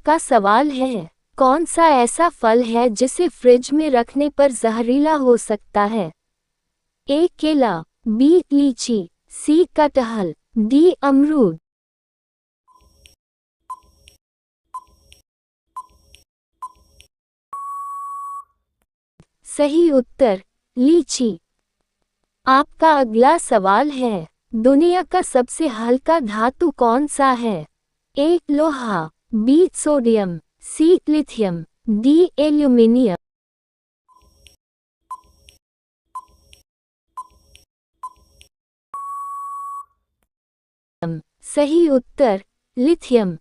का सवाल है, कौन सा ऐसा फल है जिसे फ्रिज में रखने पर जहरीला हो सकता है? ए केला, बी लीची, सी कटहल, डी अमरूद। सही उत्तर लीची। आपका अगला सवाल है, दुनिया का सबसे हल्का धातु कौन सा है? ए लोहा, बी सोडियम, सी लिथियम, डी एल्यूमिनियम। सही उत्तर लिथियम।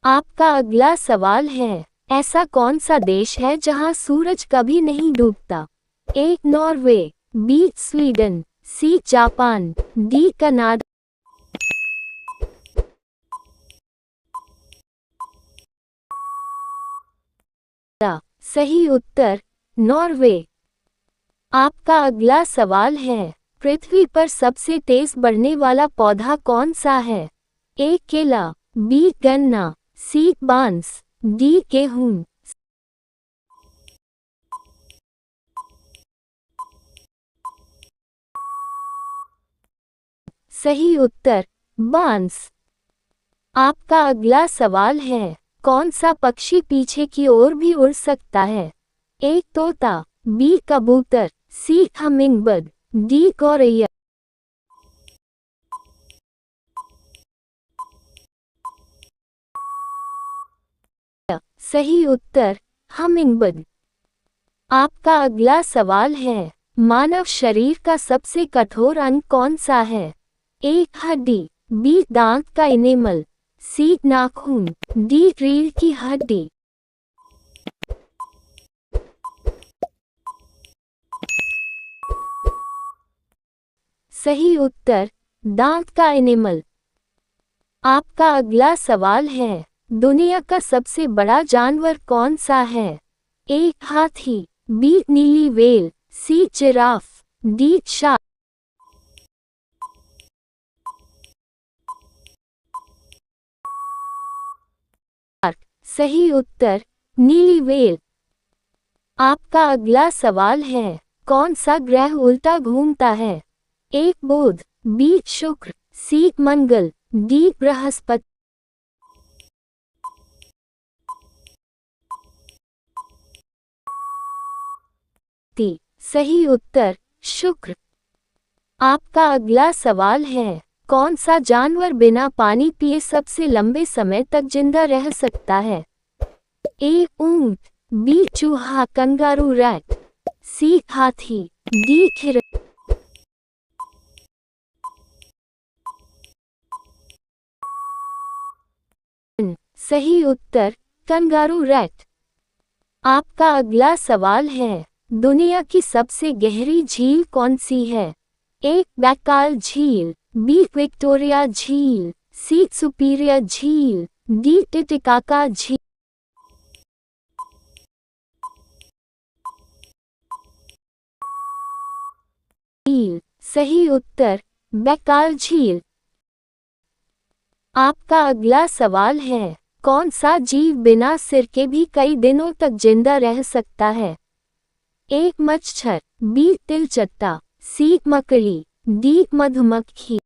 आपका अगला सवाल है, ऐसा कौन सा देश है जहां सूरज कभी नहीं डूबता? A Norway, B Sweden, C Japan, D Canada. सही उत्तर नॉर्वे। आपका अगला सवाल है, पृथ्वी पर सबसे तेज बढ़ने वाला पौधा कौन सा है? ए केला, बी गन्ना, सी बांस, डी गेहूं। सही उत्तर बांस। आपका अगला सवाल है, कौन सा पक्षी पीछे की ओर भी उड़ सकता है? ए तोता, बी कबूतर, सी हमिंगबर्ड, डी गौरैया। सही उत्तर हमिंगबर्ड। आपका अगला सवाल है, मानव शरीर का सबसे कठोर अंग कौन सा है? ए हड्डी, बी दांत का इनेमल, सी नाखून, डी रीढ़ की हड्डी। सही उत्तर दांत का इनेमल। आपका अगला सवाल है, दुनिया का सबसे बड़ा जानवर कौन सा है? ए हाथी, बी नीली whale, C giraffe, D shark. सही उत्तर नीली व्हेल। आपका अगला सवाल है, कौन सा ग्रह उल्टा घूमता है? ए बुध, बी शुक्र, सी मंगल, डी बृहस्पति। सही उत्तर शुक्र। आपका अगला सवाल है, कौन सा जानवर बिना पानी पिए सबसे लंबे समय तक जिंदा रह सकता है? ए ऊंट, बी चूहा कंगारू रैट, सी हाथी, डी हिरण। सही उत्तर कंगारू रैट। आपका अगला सवाल है, दुनिया की सबसे गहरी झील कौन सी है? ए बैकाल झील, बी विक्टोरिया झील, सी सुपीरियर झील, डी टिटिकाका झील। सही उत्तर बैकाल झील। आपका अगला सवाल है, कौन सा जीव बिना सिर के भी कई दिनों तक जिंदा रह सकता है? ए मच्छर, बी तिलचट्टा, सी मकड़ी, डी मधुमक्खी।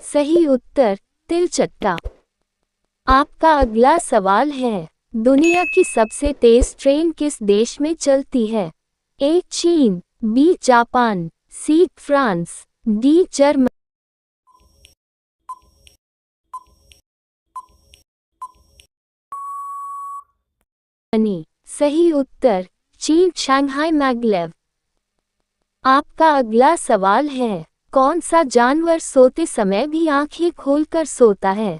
सही उत्तर तिलचट्टा। आपका अगला सवाल है, दुनिया की सबसे तेज ट्रेन किस देश में चलती है? ए चीन, B Japan, C France, D Germany. सही उत्तर चीन शंघाई मैग्लेव। आपका अगला सवाल है, कौन सा जानवर सोते समय भी आंखें खोलकर सोता है?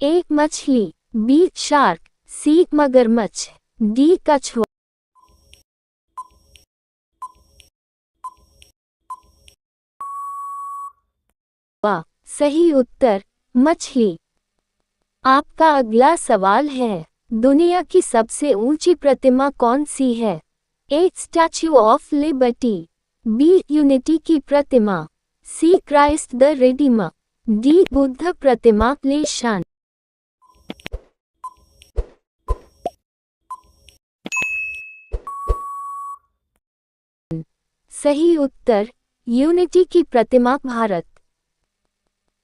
ए मछली, बी शार्क, सी मगरमच्छ, डी कछुआ। सही उत्तर मछली। आपका अगला सवाल है, दुनिया की सबसे ऊंची प्रतिमा कौन सी है? A Statue of Liberty, B Unity की प्रतिमा, C Christ the Redeemer, D Buddha प्रतिमा क्लेशान। सही उत्तर यूनिटी की प्रतिमा भारत।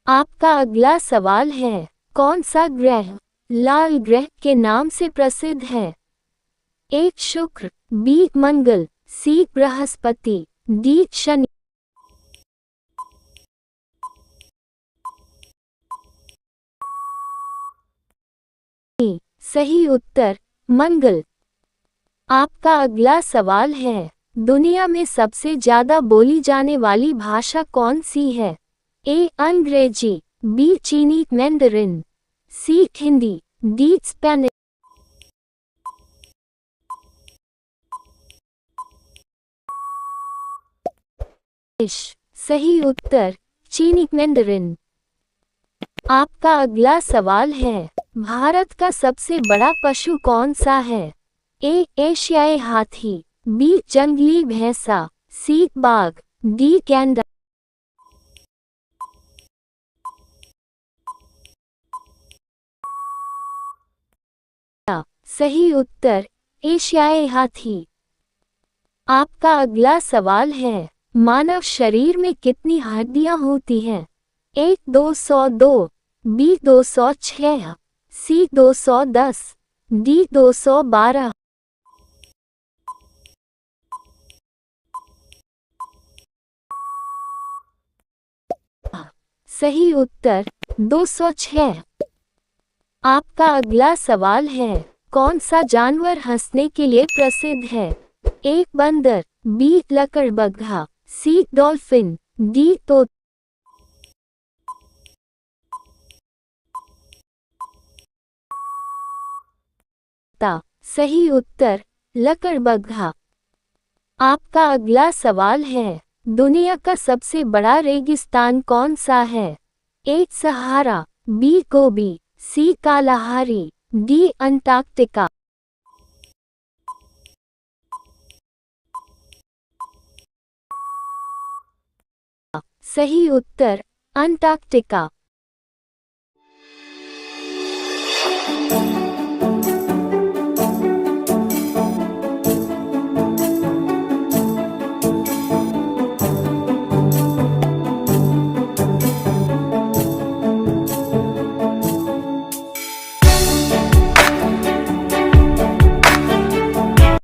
आपका अगला सवाल है, कौन सा ग्रह लाल ग्रह के नाम से प्रसिद्ध है? ए शुक्र, बी मंगल, सी बृहस्पति, डी शनि। सही उत्तर मंगल। आपका अगला सवाल है, दुनिया में सबसे ज्यादा बोली जाने वाली भाषा कौन सी है? ए अंग्रेजी, बी चीनी मैंडरिन, सी हिंदी, डी स्पेनिश। सही उत्तर चीनी मैंडरिन। आपका अगला सवाल है, भारत का सबसे बड़ा पशु कौन सा है? ए एशियाई हाथी, बी जंगली भैंसा, सी बाघ, डी गैंडा। सही उत्तर एशियाई हाथी। आपका अगला सवाल है, मानव शरीर में कितनी हड्डियां होती हैं? ए 202, बी 206, सी 210, डी 212। सही उत्तर 206। आपका अगला सवाल है, कौन सा जानवर हंसने के लिए प्रसिद्ध है? ए बंदर, बी लकड़बग्घा, सी डॉल्फिन, डी तोता। सही उत्तर लकड़बग्घा। आपका अगला सवाल है, दुनिया का सबसे बड़ा रेगिस्तान कौन सा है? ए सहारा, बी गोबी, सी कालाहारी, डी अंटार्कटिका। सही उत्तर अंटार्कटिका।